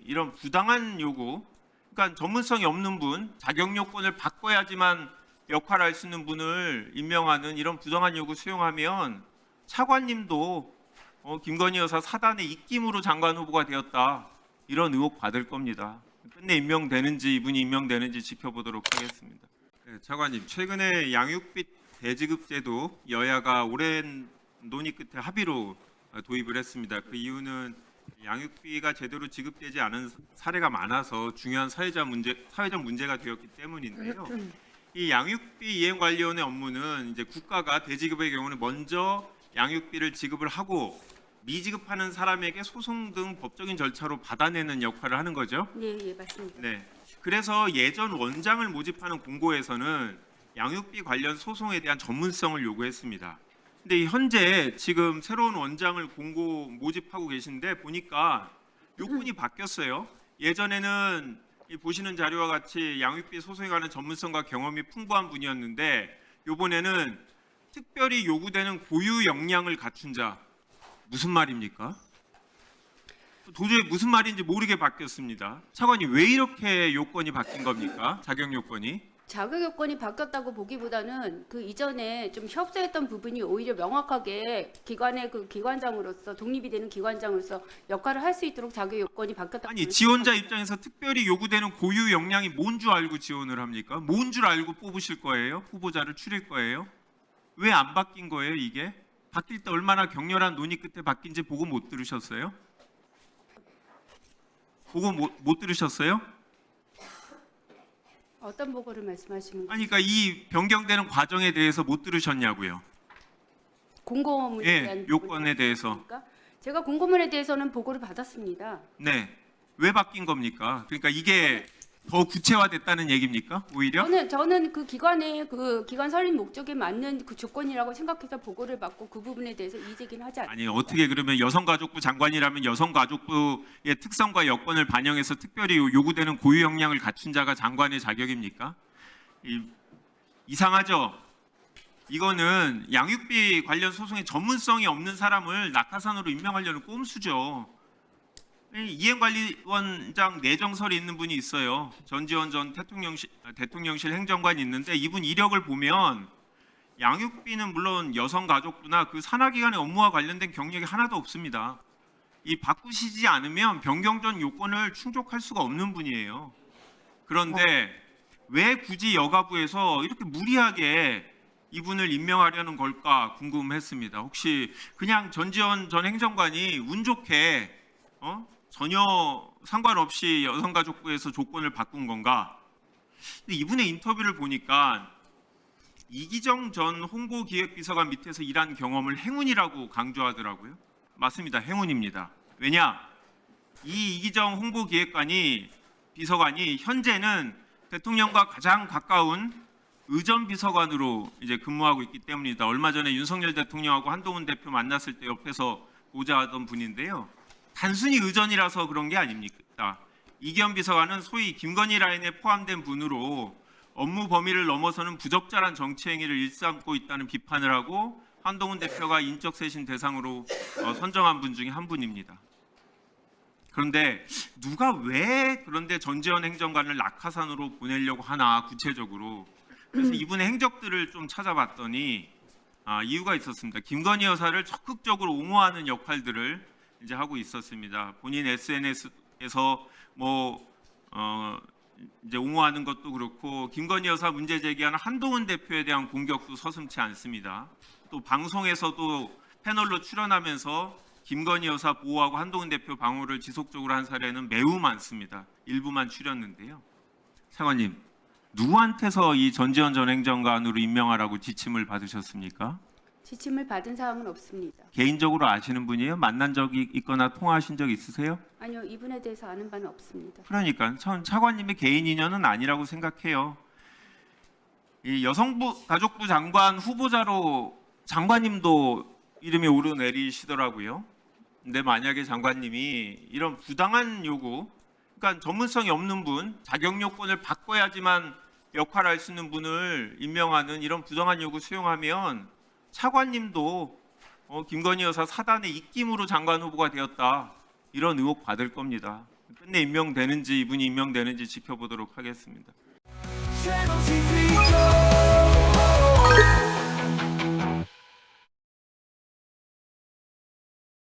이런 부당한 요구, 그러니까 전문성이 없는 분, 자격 요건을 바꿔야지만 역할을 할 수 있는 분을 임명하는 이런 부당한 요구 수용하면 차관님도 김건희 여사 사단의 입김으로 장관 후보가 되었다, 이런 의혹 받을 겁니다. 끝내 임명되는지 이분이 임명되는지 지켜보도록 하겠습니다. 네, 차관님, 최근에 양육비 대지급제도 여야가 오랜 논의 끝에 합의로 도입을 했습니다. 그 이유는 양육비가 제대로 지급되지 않은 사례가 많아서 중요한 사회적 문제가 되었기 때문인데요. 이 양육비 이행관리원의 업무는 이제 국가가 대지급의 경우는 먼저 양육비를 지급을 하고 미지급하는 사람에게 소송 등 법적인 절차로 받아내는 역할을 하는 거죠. 네, 맞습니다. 네. 그래서 예전 원장을 모집하는 공고에서는 양육비 관련 소송에 대한 전문성을 요구했습니다. 근데 현재 지금 새로운 원장을 공고 모집하고 계신데 보니까 요건이 바뀌었어요. 예전에는 이 보시는 자료와 같이 양육비 소송에 관한 전문성과 경험이 풍부한 분이었는데 이번에는 특별히 요구되는 고유 역량을 갖춘 자. 무슨 말입니까? 도저히 무슨 말인지 모르게 바뀌었습니다. 차관님, 왜 이렇게 요건이 바뀐 겁니까? 자격 요건이? 자격 요건이 바뀌었다고 보기보다는 그 이전에 좀 협소했던 부분이 오히려 명확하게 기관의 그 기관장으로서 독립이 되는 기관장으로서 역할을 할 수 있도록 자격 요건이 바뀌었다고. 아니, 지원자 입장에서 특별히 요구되는 고유 역량이 뭔 줄 알고 지원을 합니까? 뭔 줄 알고 뽑으실 거예요? 후보자를 추릴 거예요? 왜 안 바뀐 거예요, 이게? 바뀔 때 얼마나 격렬한 논의 끝에 바뀐지 보고 못 들으셨어요? 보고 못 들으셨어요? 어떤 보고를 말씀하시는 거예요? 아니, 그러니까 이 변경되는 과정에 대해서 못 들으셨냐고요? 공고문에 예, 대한 요건에 대해서. 부분입니까? 제가 공고문에 대해서는 보고를 받았습니다. 네. 왜 바뀐 겁니까? 그러니까 이게 더 구체화됐다는 얘기입니까? 오히려? 저는 그 기관의 그 기관 설립 목적에 맞는 그 조건이라고 생각해서 보고를 받고 그 부분에 대해서 이의제기는 하지 않습니다. 아니, 어떻게 그러면 여성가족부 장관이라면 여성가족부의 특성과 여건을 반영해서 특별히 요구되는 고유 역량을 갖춘 자가 장관의 자격입니까? 이상하죠? 이거는 양육비 관련 소송에 전문성이 없는 사람을 낙하산으로 임명하려는 꼼수죠. 이행관리원장 내정설이 있는 분이 있어요. 전지현 전 대통령실 행정관이 있는데 이분 이력을 보면 양육비는 물론 여성가족부나 그 산하기관의 업무와 관련된 경력이 하나도 없습니다. 이 바꾸시지 않으면 변경 전 요건을 충족할 수가 없는 분이에요. 그런데 왜 굳이 여가부에서 이렇게 무리하게 이분을 임명하려는 걸까 궁금했습니다. 혹시 그냥 전지현 전 행정관이 운 좋게 전혀 상관없이 여성가족부에서 조건을 바꾼 건가? 근데 이분의 인터뷰를 보니까 이기정 전 홍보기획비서관 밑에서 일한 경험을 행운이라고 강조하더라고요. 맞습니다. 행운입니다. 왜냐? 이 이기정 비서관이 현재는 대통령과 가장 가까운 의전 비서관으로 이제 근무하고 있기 때문이다. 얼마 전에 윤석열 대통령하고 한동훈 대표 만났을 때 옆에서 보좌하던 분인데요. 단순히 의전이라서 그런 게 아닙니다. 이기현 비서관은 소위 김건희 라인에 포함된 분으로 업무 범위를 넘어서는 부적절한 정치 행위를 일삼고 있다는 비판을 하고 한동훈 대표가 인적 쇄신 대상으로 선정한 분 중에 한 분입니다. 그런데 누가 왜 그런데 전지현 행정관을 낙하산으로 보내려고 하나, 구체적으로. 그래서 이분의 행적들을 좀 찾아봤더니 이유가 있었습니다. 김건희 여사를 적극적으로 옹호하는 역할들을 이제 하고 있었습니다. 본인 SNS에서 이제 옹호하는 것도 그렇고, 김건희 여사 문제 제기하는 한동훈 대표에 대한 공격도 서슴지 않습니다. 또 방송에서도 패널로 출연하면서 김건희 여사 보호하고 한동훈 대표 방어를 지속적으로 한 사례는 매우 많습니다. 일부만 추렸는데요. 차관님, 누구한테서 이 전지현 전 행정관으로 임명하라고 지침을 받으셨습니까? 지침을 받은 사항은 없습니다. 개인적으로 아시는 분이에요? 만난 적이 있거나 통화하신 적 있으세요? 아니요, 이분에 대해서 아는 바는 없습니다. 그러니까 전 차관님의 개인 인연은 아니라고 생각해요. 이 여성가족부 장관 후보자로 장관님도 이름이 오르내리시더라고요. 근데 만약에 장관님이 이런 부당한 요구, 그러니까 전문성이 없는 분, 자격 요건을 바꿔야지만 역할을 할 수 있는 분을 임명하는 이런 부당한 요구 수용하면 차관님도 김건희 여사 사단의 입김으로 장관 후보가 되었다, 이런 의혹 받을 겁니다. 끝내 임명되는지 이분이 임명되는지 지켜보도록 하겠습니다. Channel TV.